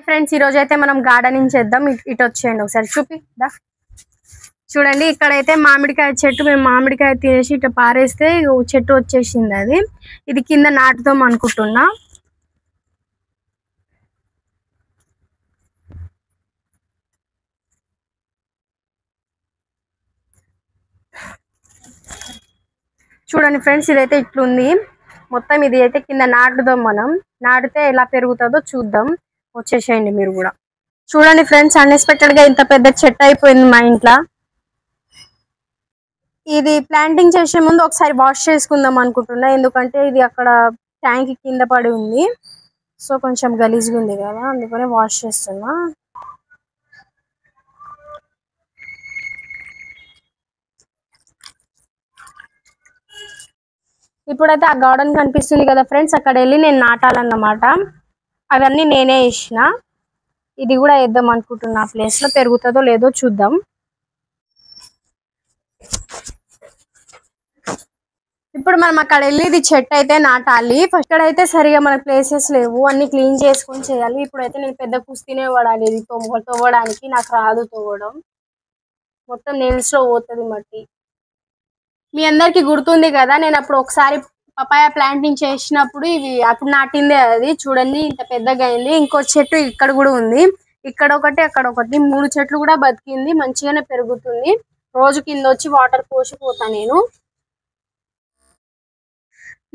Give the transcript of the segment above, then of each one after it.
Friends ఈ రోజు అయితే మనం గార్డెనింగ్ చేద్దాం. ఇటు వచ్చేయండి ఒకసారి చూపిద్దా. చూడండి ఇక్కడైతే మామిడికాయ చెట్టు, మేము మామిడికాయ తీసి ఇట్లా పారేస్తే చెట్టు వచ్చేసింది. అది ఇది కింద నాటుదాం అనుకుంటున్నా. చూడండి ఫ్రెండ్స్ ఇదైతే ఇట్లుంది మొత్తం. ఇది అయితే కింద నాటుదాం, మనం నాటితే ఎలా పెరుగుతుందో చూద్దాం. వచ్చేసేయండి మీరు కూడా. చూడండి ఫ్రెండ్స్ అన్ఎక్స్పెక్టెడ్ గా ఇంత పెద్ద చెట్టు అయిపోయింది మా ఇంట్లో. ఇది ప్లాంటింగ్ చేసే ముందు ఒకసారి వాష్ చేసుకుందాం అనుకుంటున్నా, ఎందుకంటే ఇది అక్కడ ట్యాంక్ కింద పడి ఉంది. సో కొంచెం గలీజ్గా ఉంది కదా, అందుకనే వాష్ చేస్తున్నా. ఇప్పుడైతే ఆ గార్డెన్ కనిపిస్తుంది కదా ఫ్రెండ్స్, అక్కడ వెళ్ళి నేను నాటాలన్నమాట. అవన్నీ నేనే వేసిన. ఇది కూడా వేద్దాం అనుకుంటున్నా. ఆ ప్లేస్ లో పెరుగుతుందో లేదో చూద్దాం. ఇప్పుడు మనం అక్కడ వెళ్ళి ఇది చెట్టు అయితే నాటాలి. ఫస్ట్ అయితే సరిగా మన ప్లేసెస్ లేవు, అన్ని క్లీన్ చేసుకొని చేయాలి. ఇప్పుడైతే నేను పెద్ద కుస్తీనే పడాలి. ఇది తవ్వడానికి నాకు రాదు తవ్వడం, మొత్తం నెయిల్స్ లో పోతుంది మట్టి. మీ అందరికి గుర్తుంది కదా, నేను అప్పుడు ఒకసారి పపాయ ప్లాంటింగ్ చేసినప్పుడు ఇవి అప్పుడు నాటిందే. అది చూడండి ఇంత పెద్దగా అయింది. ఇంకో చెట్టు ఇక్కడ కూడా ఉంది, ఇక్కడ ఒకటి అక్కడ ఒకటి, 3 చెట్లు కూడా బతికింది, మంచిగానే పెరుగుతుంది. రోజు కింద వచ్చి వాటర్ పోసిపోతా నేను.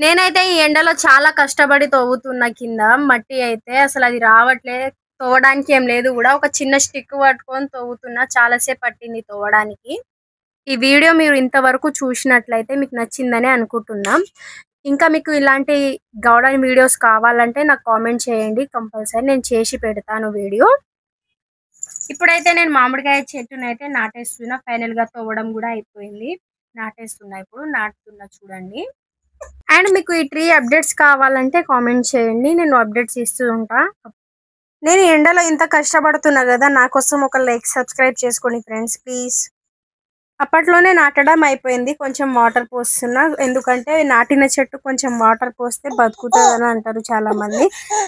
నేనైతే ఈ ఎండలో చాలా కష్టపడి తవ్వుతున్నా. కింద మట్టి అయితే అసలు అది రావట్లే, తవ్వడానికి ఏం లేదు కూడా. ఒక చిన్న స్టిక్ పట్టుకొని తవ్వుతున్నా, చాలాసేపు పట్టింది తవ్వడానికి. ఈ వీడియో మీరు ఇంతవరకు చూసినట్లయితే మీకు నచ్చిందని అనుకుంటున్నా. ఇంకా మీకు ఇలాంటి గార్డెన్ వీడియోస్ కావాలంటే నాకు కామెంట్ చేయండి, కంపల్సరీ నేను చేసి పెడతాను వీడియో. ఇప్పుడైతే నేను మామిడికాయ చెట్టునైతే నాటేస్తున్నా. ఫైనల్ గా తవ్వడం కూడా అయిపోయింది, నాటేస్తున్నా. ఇప్పుడు నాటుతున్నా చూడండి. అండ్ మీకు ఈ ట్రీ అప్డేట్స్ కావాలంటే కామెంట్ చేయండి, నేను అప్డేట్స్ ఇస్తూ ఉంటా. నేను ఎండలో ఇంత కష్టపడుతున్నా కదా, నా కోసం ఒక లైక్ సబ్స్క్రైబ్ చేసుకోండి ఫ్రెండ్స్ ప్లీజ్. అప్పట్లోనే నాటడం అయిపోయింది, కొంచెం వాటర్ పోస్తున్నా. ఎందుకంటే నాటిన చెట్టు కొంచెం వాటర్ పోస్తే బతుకుతుంది అని అంటారు చాలా మంది,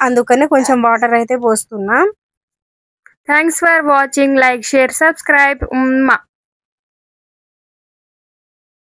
అందుకనే కొంచెం వాటర్ అయితే పోస్తున్నా. Thanks for watching. Like, share, subscribe.